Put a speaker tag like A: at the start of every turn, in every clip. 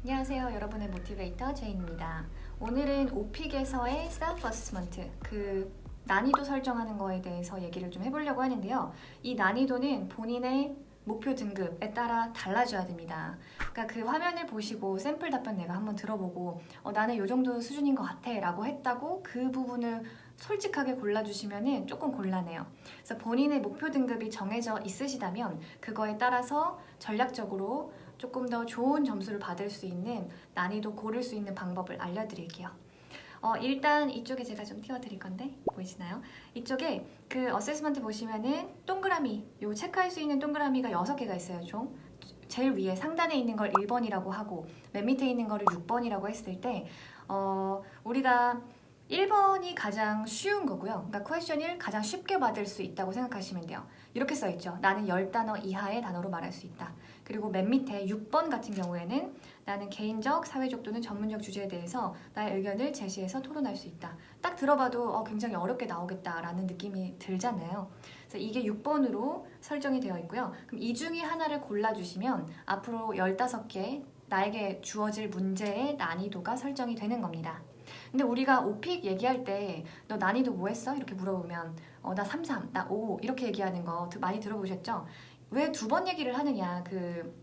A: 안녕하세요. 여러분의 모티베이터 제인입니다. 오늘은 오픽에서의 셀프 어세스먼트, 난이도 설정하는 거에 대해서 얘기를 좀 해보려고 하는데요. 이 난이도는 본인의 목표 등급에 따라 달라져야 됩니다. 그러니까 그 화면을 보시고 샘플 답변 내가 한번 들어보고 나는 이 정도 수준인 것 같아 라고 했다고 그 부분을 솔직하게 골라주시면 조금 곤란해요. 그래서 본인의 목표 등급이 정해져 있으시다면 그거에 따라서 전략적으로 조금 더 좋은 점수를 받을 수 있는 난이도 고를 수 있는 방법을 알려드릴게요. 일단 이쪽에 제가 좀 띄워드릴 건데 보이시나요? 이쪽에 그 어세스먼트 보시면은 동그라미, 요 체크할 수 있는 동그라미가 6개가 있어요, 총. 제일 위에 상단에 있는 걸 1번이라고 하고 맨 밑에 있는 거를 6번이라고 했을 때 우리가 1번이 가장 쉬운 거고요. 그러니까 퀘스천 1 가장 쉽게 받을 수 있다고 생각하시면 돼요. 이렇게 써있죠. 나는 10단어 이하의 단어로 말할 수 있다. 그리고 맨 밑에 6번 같은 경우에는 나는 개인적, 사회적 또는 전문적 주제에 대해서 나의 의견을 제시해서 토론할 수 있다. 딱 들어봐도 굉장히 어렵게 나오겠다라는 느낌이 들잖아요. 그래서 이게 6번으로 설정이 되어 있고요. 그럼 이 중에 하나를 골라주시면 앞으로 15개 나에게 주어질 문제의 난이도가 설정이 되는 겁니다. 근데 우리가 오픽 얘기할 때 너 난이도 뭐 했어? 이렇게 물어보면 나 3, 3, 나 5 이렇게 얘기하는 거 많이 들어보셨죠? 왜 2번 얘기를 하느냐, 그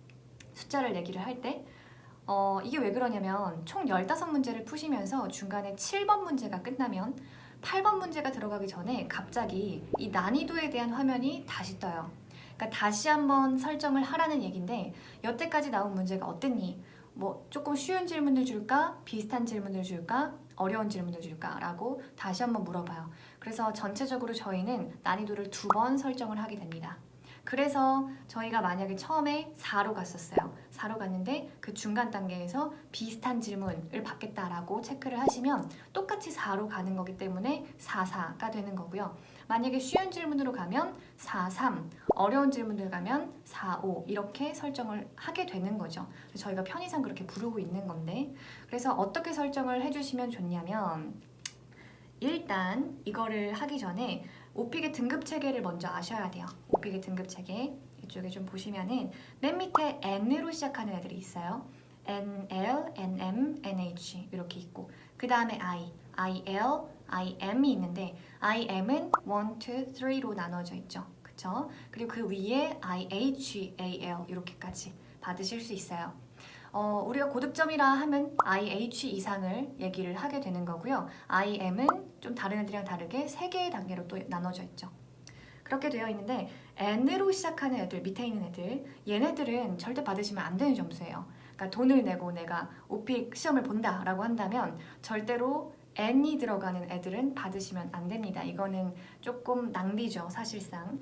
A: 숫자를 얘기를 할 때 이게 왜 그러냐면 총 15문제를 푸시면서 중간에 7번 문제가 끝나면 8번 문제가 들어가기 전에 갑자기 이 난이도에 대한 화면이 다시 떠요. 그러니까 다시 한번 설정을 하라는 얘기인데 여태까지 나온 문제가 어땠니? 뭐 조금 쉬운 질문을 줄까? 비슷한 질문을 줄까? 어려운 질문을 줄까? 라고 다시 한번 물어봐요. 그래서 전체적으로 저희는 난이도를 2번 설정을 하게 됩니다. 그래서 저희가 만약에 처음에 4로 갔었어요. 4로 갔는데 그 중간 단계에서 비슷한 질문을 받겠다라고 체크를 하시면 똑같이 4로 가는 거기 때문에 4, 4가 되는 거고요. 만약에 쉬운 질문으로 가면 4, 3, 어려운 질문을 가면 4, 5 이렇게 설정을 하게 되는 거죠. 저희가 편의상 그렇게 부르고 있는 건데, 그래서 어떻게 설정을 해주시면 좋냐면 일단 이거를 하기 전에 오픽의 등급 체계를 먼저 아셔야 돼요. 오픽의 등급 체계 이쪽에 좀 보시면은 맨 밑에 N으로 시작하는 애들이 있어요. N, L, N, M, N, H 이렇게 있고 그 다음에 I, I, L, I, M이 있는데 I, M은 1, 2, 3로 나눠져 있죠. 그쵸? 그리고 그 위에 I, H, A, L 이렇게까지 받으실 수 있어요. 우리가 고득점이라 하면 IH 이상을 얘기를 하게 되는 거고요. IM은 좀 다른 애들이랑 다르게 3개의 단계로 또 나눠져 있죠. 그렇게 되어 있는데 N으로 시작하는 애들, 밑에 있는 애들, 얘네들은 절대 받으시면 안 되는 점수예요. 그러니까 돈을 내고 내가 오픽 시험을 본다라고 한다면 절대로 N이 들어가는 애들은 받으시면 안 됩니다. 이거는 조금 낭비죠, 사실상.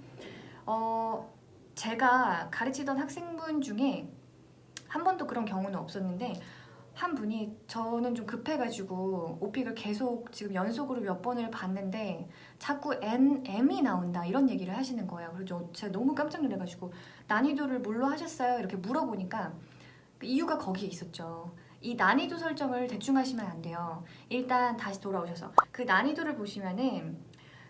A: 제가 가르치던 학생분 중에 한 번도 그런 경우는 없었는데 한 분이 저는 좀 급해가지고 오픽을 계속 지금 연속으로 몇 번을 봤는데 자꾸 M이 나온다 이런 얘기를 하시는 거예요. 그래서 제가 너무 깜짝 놀라가지고 난이도를 뭘로 하셨어요? 이렇게 물어보니까 그 이유가 거기에 있었죠. 이 난이도 설정을 대충 하시면 안 돼요. 일단 다시 돌아오셔서 그 난이도를 보시면은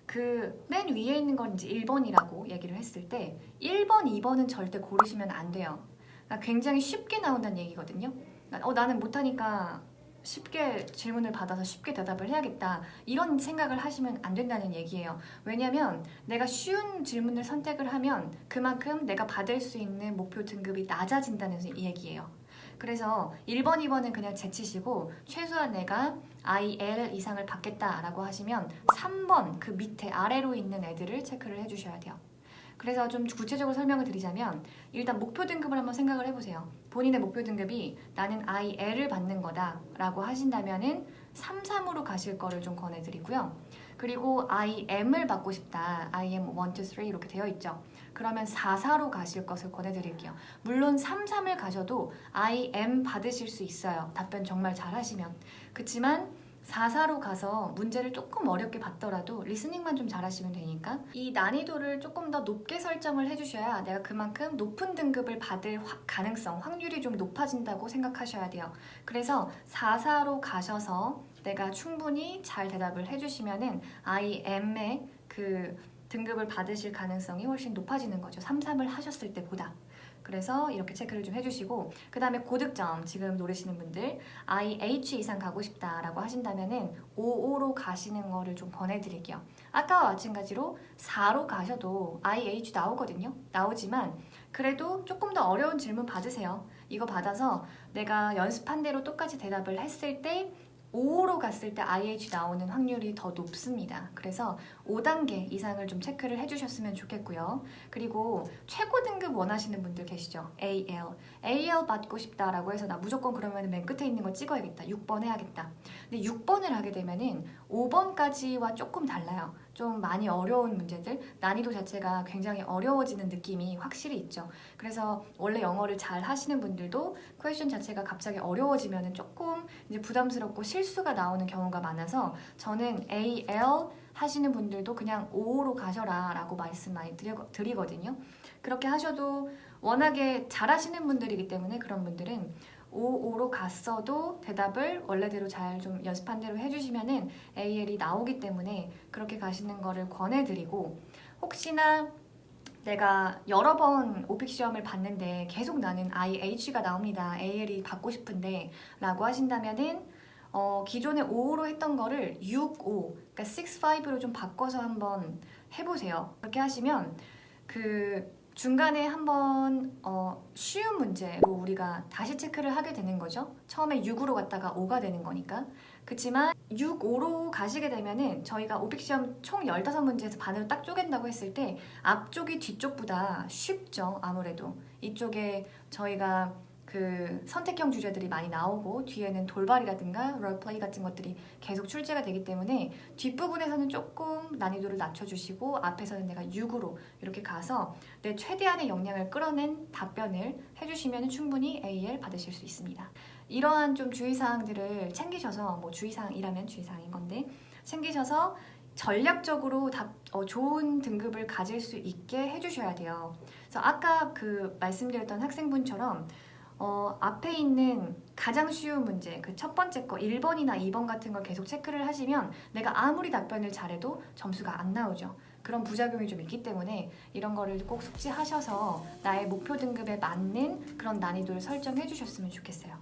A: 그 맨 위에 있는 건 이제 1번이라고 얘기를 했을 때 1번, 2번은 절대 고르시면 안 돼요. 그러니까 굉장히 쉽게 나온다는 얘기거든요. 그러니까 나는 못하니까 쉽게 질문을 받아서 쉽게 대답을 해야겠다 이런 생각을 하시면 안 된다는 얘기예요. 왜냐면 내가 쉬운 질문을 선택을 하면 그만큼 내가 받을 수 있는 목표 등급이 낮아진다는 얘기예요. 그래서 1번, 2번은 그냥 제치시고 최소한 내가 IL 이상을 받겠다라고 하시면 3번 그 밑에 아래로 있는 애들을 체크를 해주셔야 돼요. 그래서 좀 구체적으로 설명을 드리자면 일단 목표 등급을 한번 생각을 해보세요. 본인의 목표 등급이 나는 IL을 받는 거다 라고 하신다면은 3, 3으로 가실 거를 좀 권해드리고요. 그리고 IM을 받고 싶다. IM 1, 2, 3 이렇게 되어 있죠. 그러면 4, 4로 가실 것을 권해드릴게요. 물론 3, 3을 가셔도 IM 받으실 수 있어요. 답변 정말 잘 하시면. 그치만 4, 4로 가서 문제를 조금 어렵게 받더라도 리스닝만 좀 잘하시면 되니까 이 난이도를 조금 더 높게 설정을 해주셔야 내가 그만큼 높은 등급을 받을 가능성, 확률이 좀 높아진다고 생각하셔야 돼요. 그래서 4, 4로 가셔서 내가 충분히 잘 대답을 해주시면은 IM의 그 등급을 받으실 가능성이 훨씬 높아지는 거죠. 3, 3을 하셨을 때보다. 그래서 이렇게 체크를 좀 해주시고, 그 다음에 고득점 지금 노리시는 분들 IH 이상 가고 싶다라고 하신다면은 55로 가시는 거를 좀 권해드릴게요. 아까와 마찬가지로 4로 가셔도 IH 나오거든요. 나오지만 그래도 조금 더 어려운 질문 받으세요. 이거 받아서 내가 연습한 대로 똑같이 대답을 했을 때 5로 갔을 때 IH 나오는 확률이 더 높습니다. 그래서 5단계 이상을 좀 체크를 해주셨으면 좋겠고요. 그리고 최고 등급 원하시는 분들 계시죠? AL. AL 받고 싶다라고 해서 나 무조건 그러면 맨 끝에 있는 거 찍어야겠다. 6번 해야겠다. 근데 6번을 하게 되면은 5번까지와 조금 달라요. 좀 많이 어려운 문제들, 난이도 자체가 굉장히 어려워지는 느낌이 확실히 있죠. 그래서 원래 영어를 잘 하시는 분들도 퀘스천 자체가 갑자기 어려워지면 조금 이제 부담스럽고 실수가 나오는 경우가 많아서 저는 AL 하시는 분들도 그냥 5로 가셔라 라고 말씀 많이 드리거든요. 그렇게 하셔도 워낙에 잘하시는 분들이기 때문에 그런 분들은 5로 갔어도 대답을 원래대로 잘 좀 연습한 대로 해주시면은 AL이 나오기 때문에 그렇게 가시는 거를 권해드리고, 혹시나 내가 여러 번 오픽 시험을 봤는데 계속 나는 IH가 나옵니다. AL이 받고 싶은데 라고 하신다면은 기존에 5로 했던 거를 6-5, 그러니까 6-5로 좀 바꿔서 한번 해보세요. 그렇게 하시면 그 중간에 한번 쉬운 문제로 우리가 다시 체크를 하게 되는 거죠. 처음에 6으로 갔다가 5가 되는 거니까. 그렇지만 6, 5로 가시게 되면은 저희가 오픽 시험 총 15문제에서 반으로 딱 쪼갠다고 했을 때 앞쪽이 뒤쪽보다 쉽죠. 아무래도 이쪽에 저희가 그 선택형 주제들이 많이 나오고 뒤에는 돌발이라든가 롤플레이 같은 것들이 계속 출제가 되기 때문에 뒷부분에서는 조금 난이도를 낮춰주시고 앞에서는 내가 6으로 이렇게 가서 내 최대한의 역량을 끌어낸 답변을 해주시면 충분히 AL 받으실 수 있습니다. 이러한 좀 주의사항들을 챙기셔서, 뭐 주의사항이라면 주의사항인 건데 챙기셔서 전략적으로 좋은 등급을 가질 수 있게 해주셔야 돼요. 그래서 아까 그 말씀드렸던 학생분처럼 앞에 있는 가장 쉬운 문제, 그 첫 번째 거 1번이나 2번 같은 걸 계속 체크를 하시면 내가 아무리 답변을 잘해도 점수가 안 나오죠. 그런 부작용이 좀 있기 때문에 이런 거를 꼭 숙지하셔서 나의 목표 등급에 맞는 그런 난이도를 설정해 주셨으면 좋겠어요.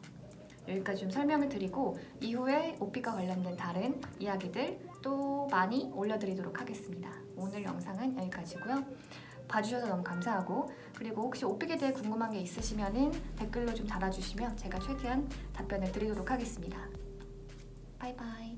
A: 여기까지 좀 설명을 드리고 이후에 오픽과 관련된 다른 이야기들 또 많이 올려드리도록 하겠습니다. 오늘 영상은 여기까지고요. 봐주셔서 너무 감사하고, 그리고 혹시 오픽에 대해 궁금한 게 있으시면 댓글로 좀 달아주시면 제가 최대한 답변을 드리도록 하겠습니다. 바이바이.